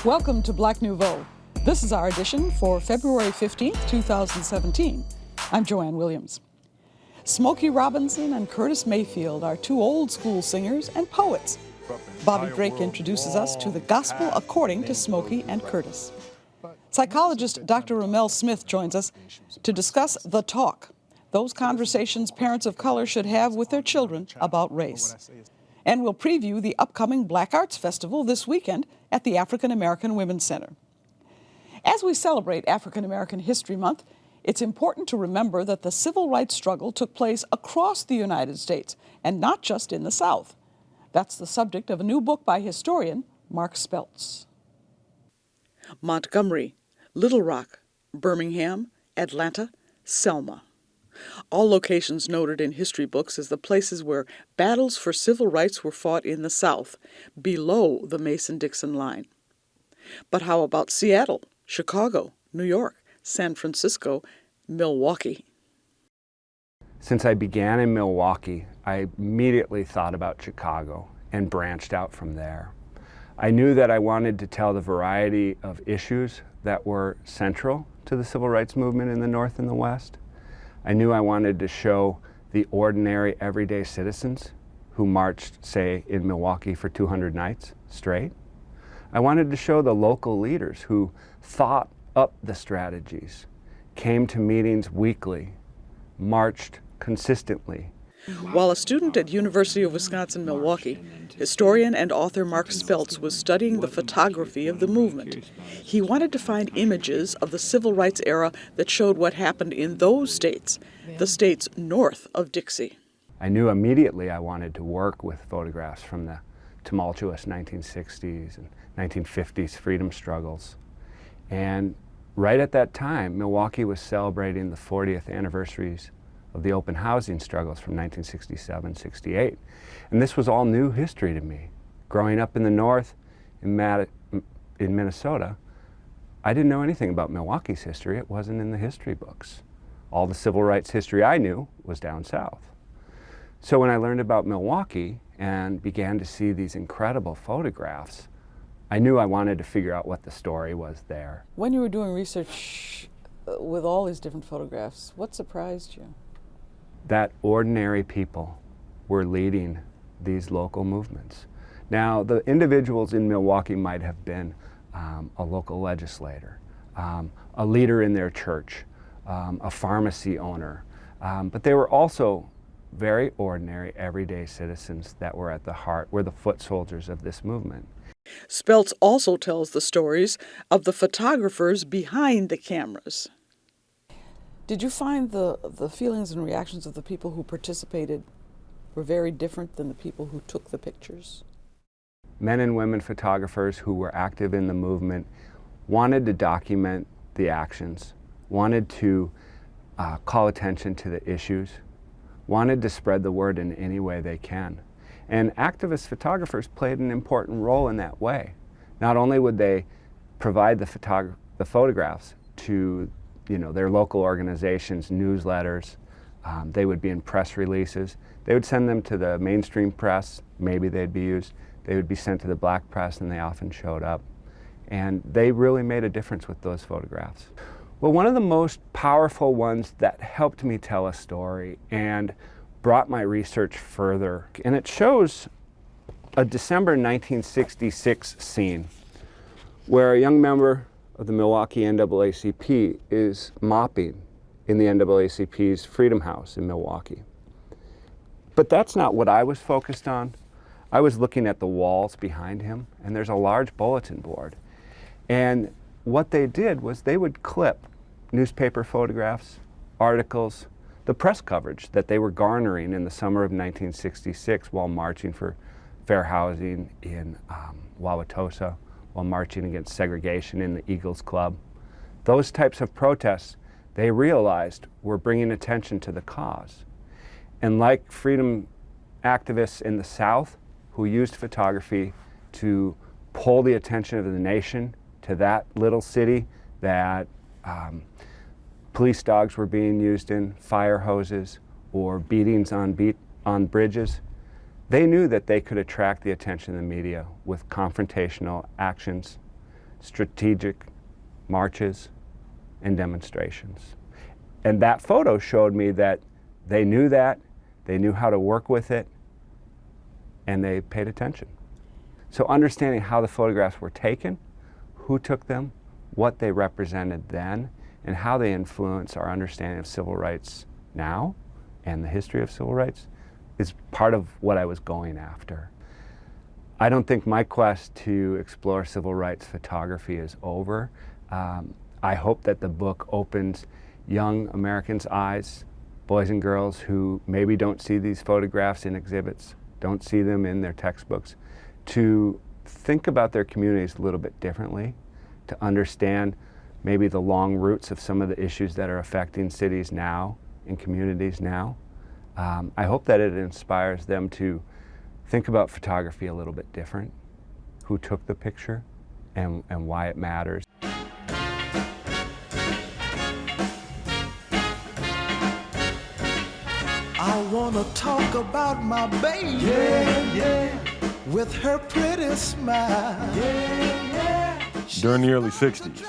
Welcome to Black Nouveau. This is our edition for February 15th, 2017. I'm Joanne Williams. Smokey Robinson and Curtis Mayfield are two old school singers and poets. Bobby Drake introduces us to the gospel according to Smokey and Curtis. Psychologist Dr. Ramel Smith joins us to discuss the talk, those conversations parents of color should have with their children about race. And we'll preview the upcoming Black Arts Festival this weekend at the African-American Women's Center. As we celebrate African-American History Month, it's important to remember that the civil rights struggle took place across the United States and not just in the South. That's the subject of a new book by historian Mark Speltz. Montgomery, Little Rock, Birmingham, Atlanta, Selma. All locations noted in history books as the places where battles for civil rights were fought in the South, below the Mason-Dixon line. But how about Seattle, Chicago, New York, San Francisco, Milwaukee? Since I began in Milwaukee, I immediately thought about Chicago and branched out from there. I knew that I wanted to tell the variety of issues that were central to the civil rights movement in the North and the West. I knew I wanted to show the ordinary, everyday citizens who marched, say, in Milwaukee for 200 nights straight. I wanted to show the local leaders who thought up the strategies, came to meetings weekly, marched consistently. While a student at University of Wisconsin-Milwaukee, historian and author Mark Speltz was studying the photography of the movement. He wanted to find images of the civil rights era that showed what happened in those states, the states north of Dixie. I knew immediately I wanted to work with photographs from the tumultuous 1960s and 1950s freedom struggles. And right at that time, Milwaukee was celebrating the 40th anniversaries of the open housing struggles from 1967-68. And this was all new history to me. Growing up in the North, in Minnesota, I didn't know anything about Milwaukee's history. It wasn't in the history books. All the civil rights history I knew was down south. So when I learned about Milwaukee and began to see these incredible photographs, I knew I wanted to figure out what the story was there. When you were doing research with all these different photographs, what surprised you? That ordinary people were leading these local movements. Now, the individuals in Milwaukee might have been a local legislator, a leader in their church, a pharmacy owner, but they were also very ordinary, everyday citizens that were at the heart, were the foot soldiers of this movement. Speltz also tells the stories of the photographers behind the cameras. Did you find the feelings and reactions of the people who participated were very different than the people who took the pictures? Men and women photographers who were active in the movement wanted to document the actions, wanted to call attention to the issues, wanted to spread the word in any way they can. And activist photographers played an important role in that way. Not only would they provide the photographs to their local organizations, newsletters, they would be in press releases. They would send them to the mainstream press, maybe they'd be used. They would be sent to the black press, and they often showed up. And they really made a difference with those photographs. Well, one of the most powerful ones that helped me tell a story and brought my research further, and it shows a December 1966 scene where a young member of the Milwaukee NAACP is mopping in the NAACP's Freedom House in Milwaukee. But that's not what I was focused on. I was looking at the walls behind him, and there's a large bulletin board. And what they did was they would clip newspaper photographs, articles, the press coverage that they were garnering in the summer of 1966 while marching for fair housing in Wauwatosa, while marching against segregation in the Eagles Club. Those types of protests, they realized, were bringing attention to the cause. And like freedom activists in the South who used photography to pull the attention of the nation to that little city that police dogs were being used in, fire hoses, or beatings on bridges, they knew that they could attract the attention of the media with confrontational actions, strategic marches and demonstrations. And that photo showed me that they knew how to work with it, and they paid attention. So understanding how the photographs were taken, who took them, what they represented then, and how they influence our understanding of civil rights now and the history of civil rights is part of what I was going after. I don't think my quest to explore civil rights photography is over. I hope that the book opens young Americans' eyes, boys and girls who maybe don't see these photographs in exhibits, don't see them in their textbooks, to think about their communities a little bit differently, to understand maybe the long roots of some of the issues that are affecting cities now and communities now. I hope that it inspires them to think about photography a little bit different, who took the picture and why it matters. I wanna talk about my baby, yeah, yeah, with her pretty smile. Yeah, yeah. During the early 60s,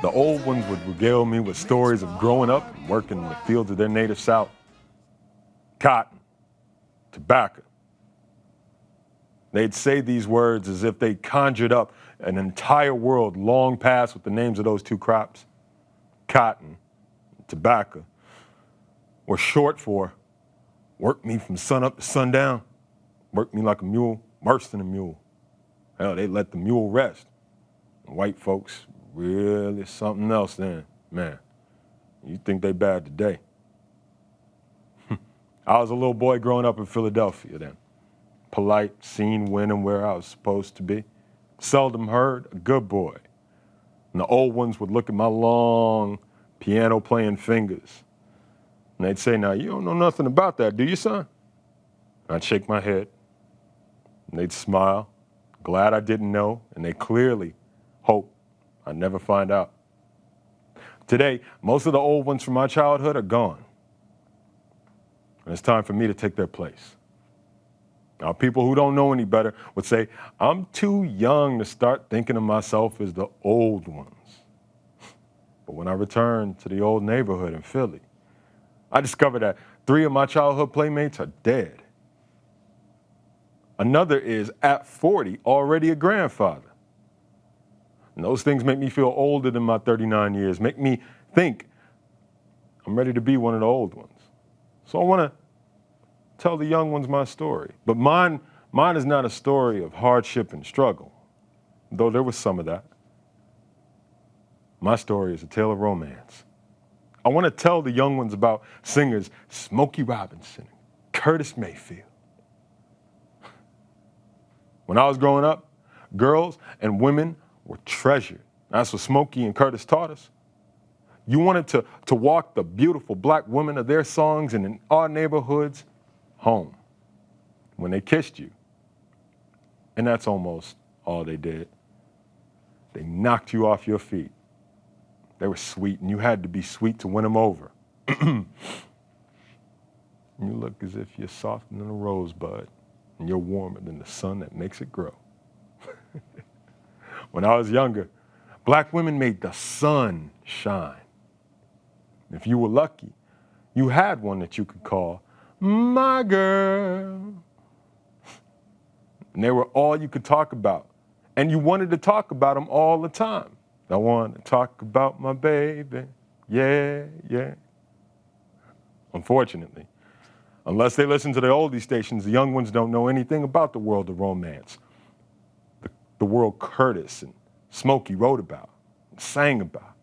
the old ones would regale me with stories of growing up and working in the fields of their native South. Cotton, tobacco. They'd say these words as if they conjured up an entire world long past with the names of those two crops. Cotton, tobacco, were short for work me from sun up to sundown, work me like a mule, worse than a mule. Hell, they let the mule rest. White folks, really something else then. Man, you think they bad today. I was a little boy growing up in Philadelphia then. Polite, seen when and where I was supposed to be. Seldom heard, a good boy. And the old ones would look at my long piano-playing fingers. And they'd say, now, you don't know nothing about that, do you, son? I'd shake my head. And they'd smile, glad I didn't know, and they clearly hoped I'd never find out. Today, most of the old ones from my childhood are gone. And it's time for me to take their place. Now, people who don't know any better would say, I'm too young to start thinking of myself as the old ones. But when I returned to the old neighborhood in Philly, I discovered that 3 of my childhood playmates are dead. Another is, at 40, already a grandfather. And those things make me feel older than my 39 years, make me think I'm ready to be one of the old ones. So I want to tell the young ones my story. But mine is not a story of hardship and struggle, though there was some of that. My story is a tale of romance. I want to tell the young ones about singers Smokey Robinson and Curtis Mayfield. When I was growing up, girls and women were treasured. That's what Smokey and Curtis taught us. You wanted to walk the beautiful black women of their songs and in our neighborhoods home when they kissed you. And that's almost all they did. They knocked you off your feet. They were sweet, and you had to be sweet to win them over. You look as if you're softer than a rosebud, and you're warmer than the sun that makes it grow. When I was younger, black women made the sun shine. If you were lucky, you had one that you could call my girl. And they were all you could talk about. And you wanted to talk about them all the time. I want to talk about my baby, yeah, yeah. Unfortunately, unless they listen to the oldie stations, the young ones don't know anything about the world of romance. The world Curtis and Smokey wrote about and sang about.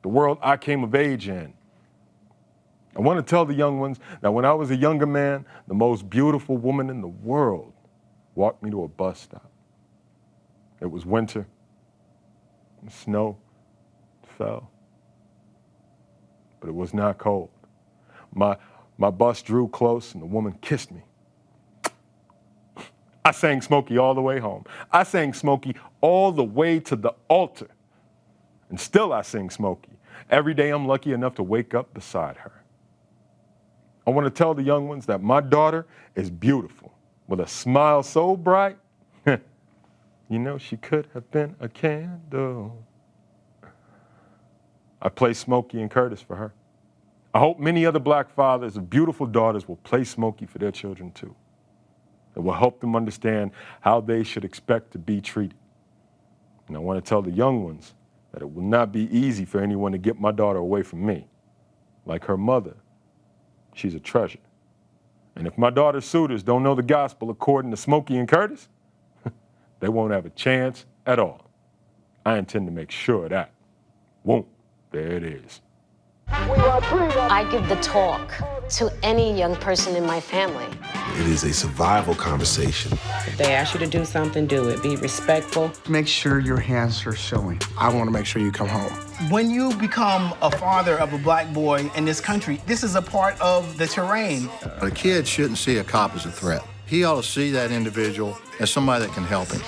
The world I came of age in. I want to tell the young ones that when I was a younger man, the most beautiful woman in the world walked me to a bus stop. It was winter. The snow fell, but it was not cold. My bus drew close and the woman kissed me. I sang Smokey all the way home. I sang Smokey all the way to the altar. And still I sing Smokey. Every day I'm lucky enough to wake up beside her. I want to tell the young ones that my daughter is beautiful with a smile so bright, You know, she could have been a candle. I play Smokey and Curtis for her. I hope many other black fathers of beautiful daughters will play Smokey for their children too. It will help them understand how they should expect to be treated. And I want to tell the young ones that it will not be easy for anyone to get my daughter away from me. Like her mother, she's a treasure. And if my daughter's suitors don't know the gospel according to Smokey and Curtis, they won't have a chance at all. I intend to make sure of that. Won't. There it is. I give the talk to any young person in my family. It is a survival conversation. If they ask you to do something, do it. Be respectful. Make sure your hands are showing. I want to make sure you come home. When you become a father of a black boy in this country, this is a part of the terrain. A kid shouldn't see a cop as a threat. He ought to see that individual as somebody that can help him.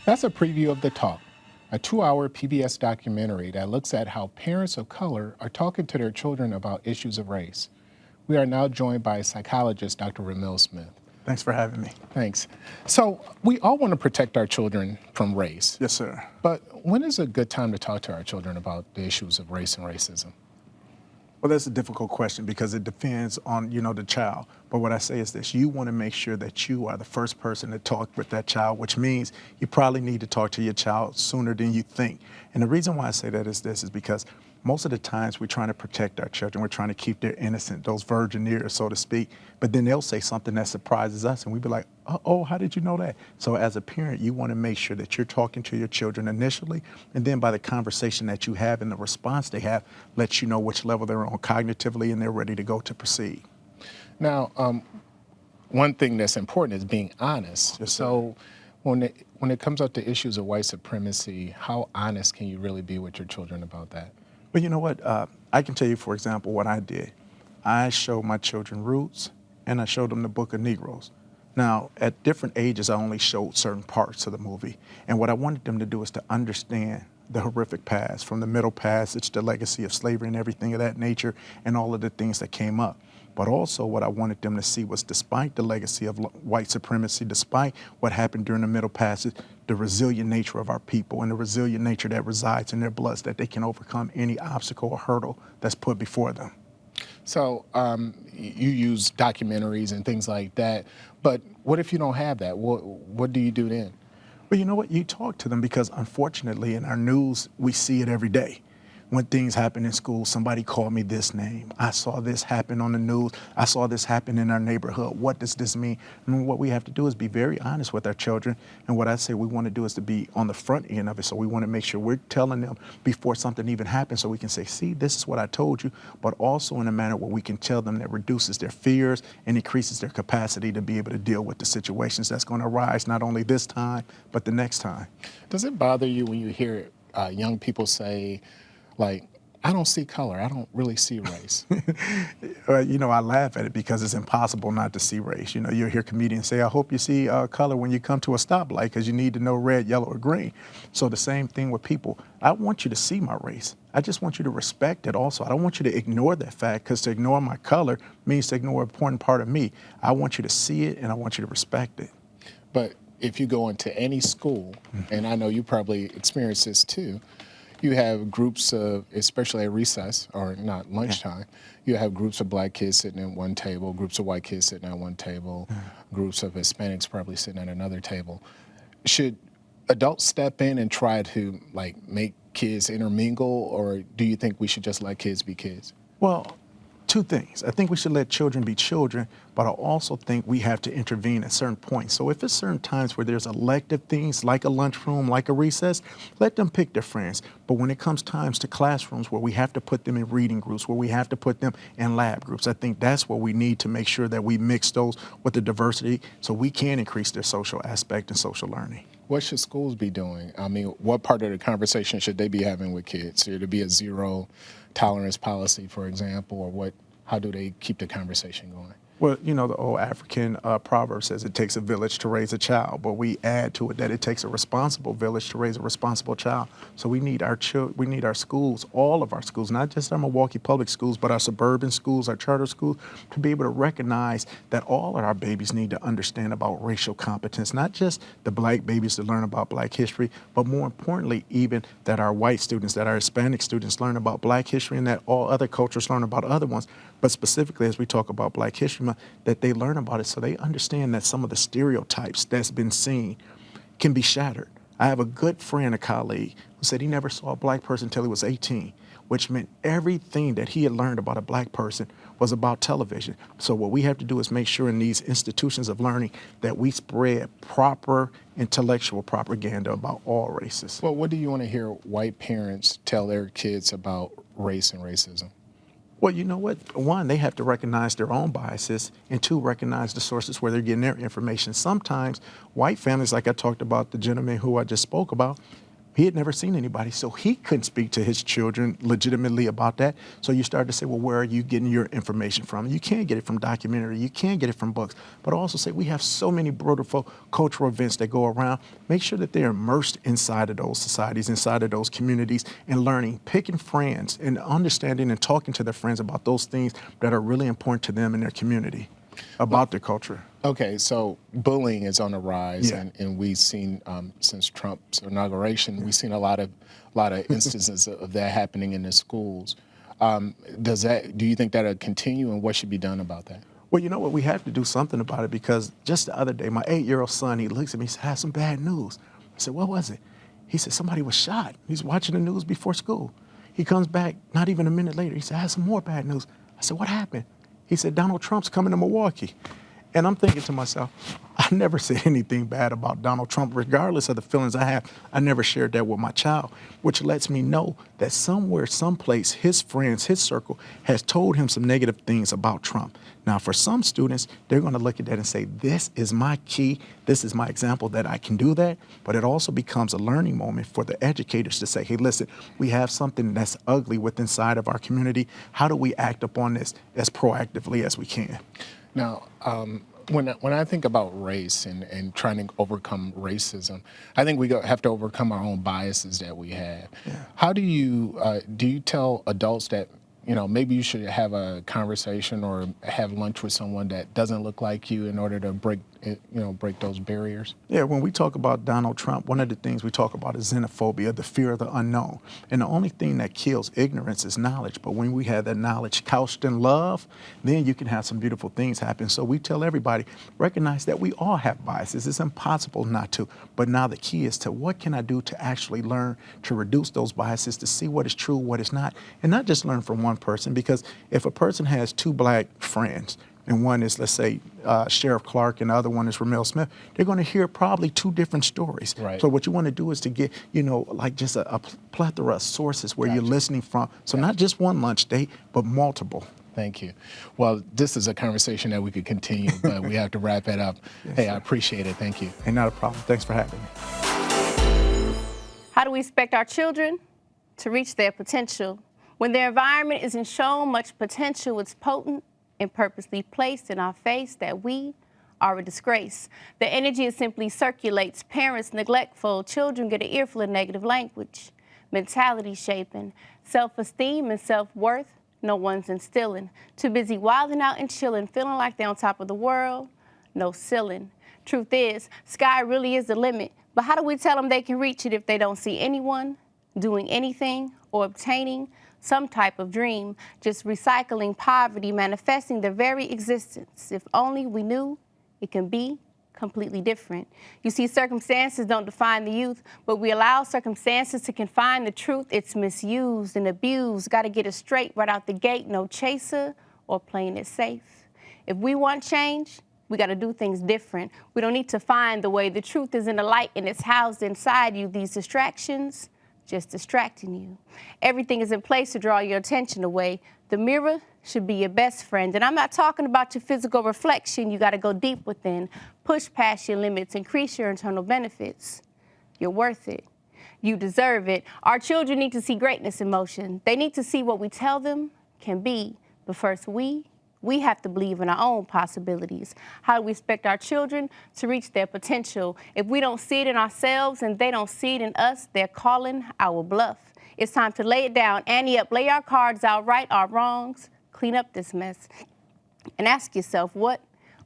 That's a preview of The Talk, a 2-hour PBS documentary that looks at how parents of color are talking to their children about issues of race. We are now joined by psychologist Dr. Ramel Smith. Thanks for having me. Thanks. So we all want to protect our children from race. Yes, sir. But when is a good time to talk to our children about the issues of race and racism? Well, that's a difficult question because it depends on, the child. But what I say is this, you want to make sure that you are the first person to talk with that child, which means you probably need to talk to your child sooner than you think. And the reason why I say that is this is because most of the times we're trying to protect our children. We're trying to keep their innocent, those virgin years, so to speak. But then they'll say something that surprises us and we'd be like, oh, how did you know that? So as a parent, you want to make sure that you're talking to your children initially, and then by the conversation that you have and the response they have, lets you know which level they're on cognitively and they're ready to go to proceed. Now, one thing that's important is being honest. Yes, so when it comes up to issues of white supremacy, how honest can you really be with your children about that? Well, you know what? I can tell you, for example, what I did. I showed my children Roots, and I showed them the Book of Negroes. Now, at different ages, I only showed certain parts of the movie. And what I wanted them to do is to understand the horrific past, from the Middle Passage, the legacy of slavery and everything of that nature, and all of the things that came up. But also what I wanted them to see was, despite the legacy of white supremacy, despite what happened during the Middle Passage, the resilient nature of our people and the resilient nature that resides in their bloods, that they can overcome any obstacle or hurdle that's put before them. So you use documentaries and things like that, but what if you don't have that? What do you do then? Well, you know what? You talk to them because, unfortunately, in our news, we see it every day. When things happen in school, somebody called me this name. I saw this happen on the news. I saw this happen in our neighborhood. What does this mean? And what we have to do is be very honest with our children. And what I say we want to do is to be on the front end of it. So we want to make sure we're telling them before something even happens, so we can say, see, this is what I told you, but also in a manner where we can tell them that reduces their fears and increases their capacity to be able to deal with the situations that's going to arise, not only this time, but the next time. Does it bother you when you hear young people say, like, I don't see color, I don't really see race? I laugh at it because it's impossible not to see race. You'll hear comedians say, I hope you see color when you come to a stoplight because you need to know red, yellow, or green. So the same thing with people. I want you to see my race. I just want you to respect it also. I don't want you to ignore that fact, because to ignore my color means to ignore an important part of me. I want you to see it and I want you to respect it. But if you go into any school, and I know you probably experience this too, you have groups of, especially at recess or not lunchtime, you have groups of black kids sitting at one table, groups of white kids sitting at one table, groups of Hispanics probably sitting at another table. Should adults step in and try to make kids intermingle, or do you think we should just let kids be kids? Well, two things. I think we should let children be children, but I also think we have to intervene at certain points. So if it's certain times where there's elective things like a lunchroom, like a recess, let them pick their friends. But when it comes times to classrooms where we have to put them in reading groups, where we have to put them in lab groups, I think that's where we need to make sure that we mix those with the diversity so we can increase their social aspect and social learning. What should schools be doing? I mean, what part of the conversation should they be having with kids? Should there be a zero tolerance policy, for example, or how do they keep the conversation going? Well, you know, the old African proverb says it takes a village to raise a child, but we add to it that it takes a responsible village to raise a responsible child. So we need our schools, all of our schools, not just our Milwaukee public schools, but our suburban schools, our charter schools, to be able to recognize that all of our babies need to understand about racial competence, not just the black babies to learn about black history, but more importantly, even that our white students, that our Hispanic students learn about black history, and that all other cultures learn about other ones. But specifically, as we talk about Black History Month, that they learn about it so they understand that some of the stereotypes that's been seen can be shattered. I have a good friend, a colleague, who said he never saw a black person until he was 18, which meant everything that he had learned about a black person was about television. So what we have to do is make sure in these institutions of learning that we spread proper intellectual propaganda about all races. Well, what do you want to hear white parents tell their kids about race and racism? Well, you know what? One, they have to recognize their own biases, and two, recognize the sources where they're getting their information. Sometimes white families, like I talked about the gentleman who I just spoke about, he had never seen anybody, so he couldn't speak to his children legitimately about that. So you start to say, well, where are you getting your information from? You can't get it from documentary, you can't get it from books, but also say we have so many beautiful cultural events that go around. Make sure that they're immersed inside of those societies, inside of those communities, and learning, picking friends, and understanding and talking to their friends about those things that are really important to them in their community, about their culture. Okay, so bullying is on the rise, Yeah. and we've seen since Trump's inauguration, we've seen a lot of instances of that happening in the schools. Do you think that'll continue, and what should be done about that? Well, you know what? We have to do something about it, because just the other day, my 8-year-old son, he looks at me and says, I have some bad news. I said, what was it? He said, somebody was shot. He's watching the news before school. He comes back not even a minute later. He said, I have some more bad news. I said, what happened? He said, Donald Trump's coming to Milwaukee. And I'm thinking to myself, I never said anything bad about Donald Trump, regardless of the feelings I have. I never shared that with my child, which lets me know that somewhere, someplace, his friends, his circle has told him some negative things about Trump. Now, for some students, they're going to look at that and say, this is my key, this is my example that I can do that. But it also becomes a learning moment for the educators to say, hey, listen, we have something that's ugly within inside of our community. How do we act upon this as proactively as we can? Now, when I think about race and trying to overcome racism, I think we have to overcome our own biases that we have. Yeah. How do you tell adults that, you know, maybe you should have a conversation or have lunch with someone that doesn't look like you in order to break those barriers? Yeah, when we talk about Donald Trump, one of the things we talk about is xenophobia, the fear of the unknown. And the only thing that kills ignorance is knowledge. But when we have that knowledge couched in love, then you can have some beautiful things happen. So we tell everybody, recognize that we all have biases. It's impossible not to. But now the key is to what can I do to actually learn to reduce those biases, to see what is true, what is not, and not just learn from one person. Because if a person has two black friends, and one is, let's say, Sheriff Clark, and the other one is Ramel Smith, they're going to hear probably two different stories. Right. So what you want to do is to get, like just a plethora of sources where you're listening from. So not just one lunch date, but multiple. Thank you. Well, this is a conversation that we could continue, but we have to wrap it up. Yes, hey, sir. I appreciate it. Thank you. Ain't not a problem. Thanks for having me. How do we expect our children to reach their potential when their environment isn't shown much potential? It's potent and purposely placed in our face that we are a disgrace. The energy it simply circulates. Parents neglectful, children get an earful of negative language, mentality shaping, self-esteem and self-worth no one's instilling. Too busy wilding out and chilling, feeling like they're on top of the world, no ceiling. Truth is, sky really is the limit, but how do we tell them they can reach it if they don't see anyone doing anything or obtaining some type of dream, just recycling poverty, manifesting their very existence? If only we knew it can be completely different. You see, circumstances don't define the youth, but we allow circumstances to confine the truth. It's misused and abused. Got to get it straight right out the gate. No chaser or playing it safe. If we want change, we got to do things different. We don't need to find the way. The truth is in the light and it's housed inside you. These distractions just distracting you. Everything is in place to draw your attention away. The mirror should be your best friend. And I'm not talking about your physical reflection. You got to go deep within, push past your limits, increase your internal benefits. You're worth it. You deserve it. Our children need to see greatness in motion. They need to see what we tell them can be. But first, we we have to believe in our own possibilities. How do we expect our children to reach their potential? If we don't see it in ourselves and they don't see it in us, they're calling our bluff. It's time to lay it down, ante up, lay our cards out, right our wrongs, clean up this mess, and ask yourself, what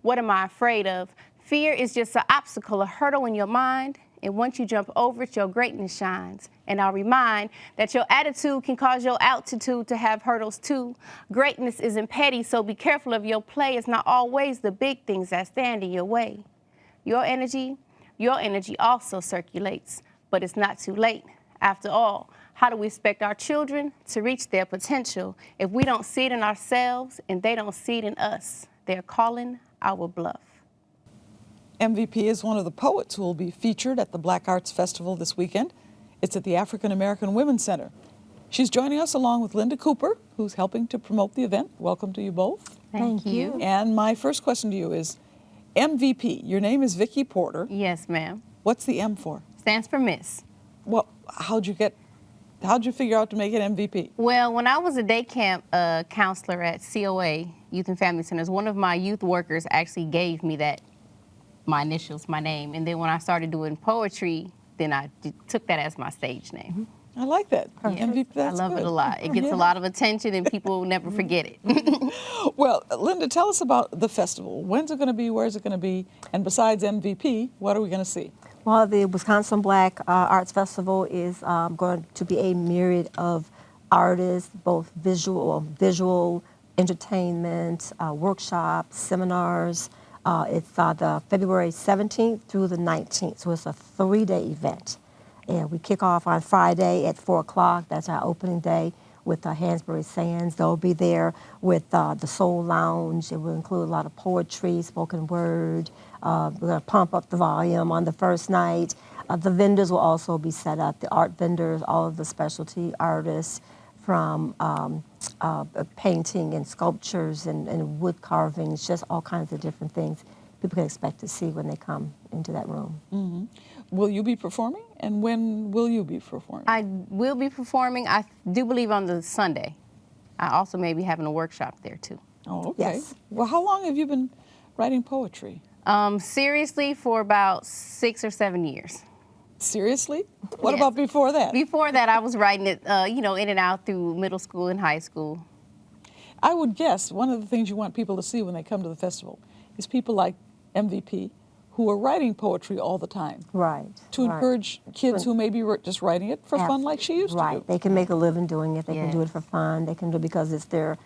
am I afraid of? Fear is just an obstacle, a hurdle in your mind, and once you jump over it, your greatness shines. And I'll remind that your attitude can cause your altitude to have hurdles too. Greatness isn't petty, so be careful of your play. It's not always the big things that stand in your way. Your energy also circulates, but it's not too late. After all, how do we expect our children to reach their potential if we don't see it in ourselves and they don't see it in us? They're calling our bluff. MVP is one of the poets who will be featured at the Black Arts Festival this weekend. It's at the African-American Women's Center. She's joining us along with Linda Cooper, who's helping to promote the event. Welcome to you both. Thank you. And my first question to you is, MVP, your name is Vikki Porter. Yes, ma'am. What's the M for? Stands for Miss. Well, how'd you figure out to make it MVP? Well, when I was a day camp counselor at COA, Youth and Family Centers, one of my youth workers actually gave me that, my initials, my name. And then when I started doing poetry, then I took that as my stage name. I like that. Yeah. MVP, that's I love good. it a lot. It gets a lot of attention and people will never forget it. Well, Linda, tell us about the festival. When's it going to be? Where's it going to be? And besides MVP, what are we going to see? Well, the Wisconsin Black Arts Festival is going to be a myriad of artists, both visual entertainment, workshops, seminars. It's the February 17th through the 19th, so it's a 3-day event. And we kick off on Friday at 4 o'clock. That's our opening day with Hansberry Sands. They'll be there with the Soul Lounge. It will include a lot of poetry, spoken word. We're going to pump up the volume on the first night. The vendors will also be set up, the art vendors, all of the specialty artists from painting and sculptures and wood carvings, just all kinds of different things people can expect to see when they come into that room. Mm-hmm. Will you be performing? And when will you be performing? I will be performing, I do believe, on the Sunday. I also may be having a workshop there, too. Oh, okay. Yes. Well, how long have you been writing poetry? Seriously, for about 6 or 7 years. Seriously? What Yes. about before that? Before that, I was writing it, in and out through middle school and high school. I would guess one of the things you want people to see when they come to the festival is people like MVP who are writing poetry all the time. Right. To encourage kids who maybe were just writing it for fun like she used to do. Right. They can make a living doing it. They can do it for fun. They can do it because it's their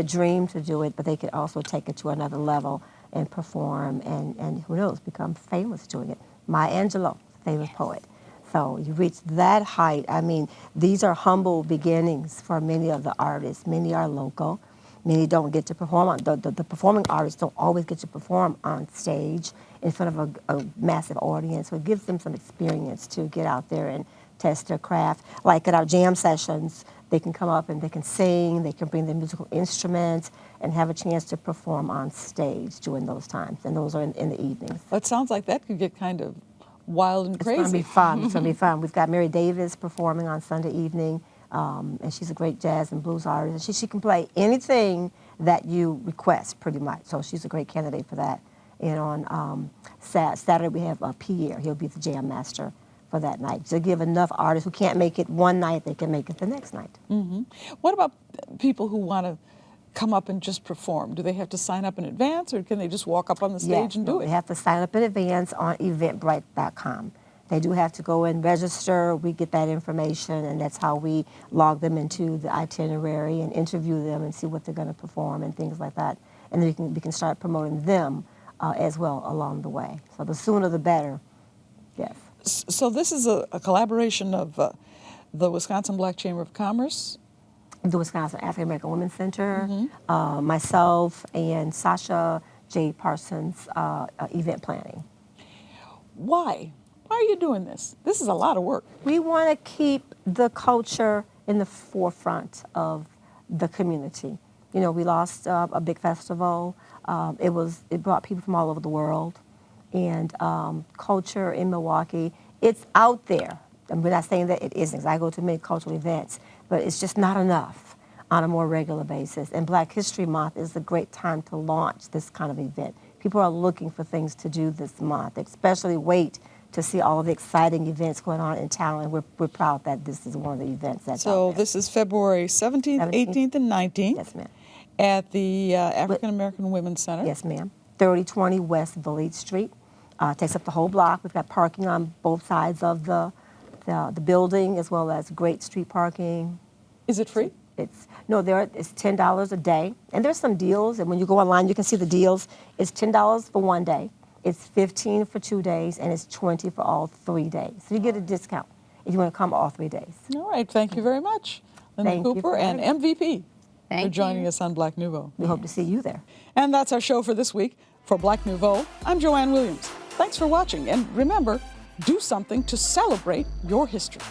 dream to do it, but they can also take it to another level and perform and who knows, become famous doing it. Maya Angelou, famous poet. So you reach that height. I mean, these are humble beginnings for many of the artists. Many are local. Many don't get to perform on, the performing artists don't always get to perform on stage in front of a massive audience. So it gives them some experience to get out there and test their craft. Like at our jam sessions, they can come up and they can sing, they can bring their musical instruments and have a chance to perform on stage during those times. And those are in the evenings. That sounds like that could get kind of wild and crazy. It's going to be fun. It's going to be fun. We've got Mary Davis performing on Sunday evening. And she's a great jazz and blues artist. And she can play anything that you request, pretty much. So she's a great candidate for that. And on Saturday, we have Pierre. He'll be the jam master for that night. To give enough artists who can't make it one night, they can make it the next night. Mm-hmm. What about people who want to come up and just perform? Do they have to sign up in advance, or can they just walk up on the stage and do it? They have to sign up in advance on eventbrite.com. They do have to go and register. We get that information, and that's how we log them into the itinerary and interview them and see what they're going to perform and things like that. And then we can start promoting them as well along the way. So the sooner the better, yes. So this is a collaboration of the Wisconsin Black Chamber of Commerce, the Wisconsin African-American Women's Center, myself, and Sasha J. Parsons, event planning. Why? Why are you doing this? This is a lot of work. We want to keep the culture in the forefront of the community. You know, we lost a big festival. It brought people from all over the world. And culture in Milwaukee, it's out there. And we're not saying that it isn't, because I go to many cultural events, but it's just not enough. on a more regular basis. And Black History Month is a great time to launch this kind of event. People are looking for things to do this month, especially wait to see all of the exciting events going on in town, and we're proud that this is one of the events that's out So there. this is February 17th, 18th, and 19th. Yes, ma'am. At the African-American Women's Center. Yes, ma'am. 3020 West Village Street. Takes up the whole block. We've got parking on both sides of the building, as well as great street parking. Is it free? It's $10 a day, and there's some deals. And when you go online, you can see the deals. It's $10 for one day. It's $15 for 2 days, and it's $20 for all 3 days. So you get a discount if you want to come all 3 days. All right. Thank you very much, Linda Thank you Cooper for and having MVP Thank for joining you. us on Black Nouveau. We hope to see you there. And that's our show for this week. For Black Nouveau, I'm Joanne Williams. Thanks for watching, and remember, do something to celebrate your history.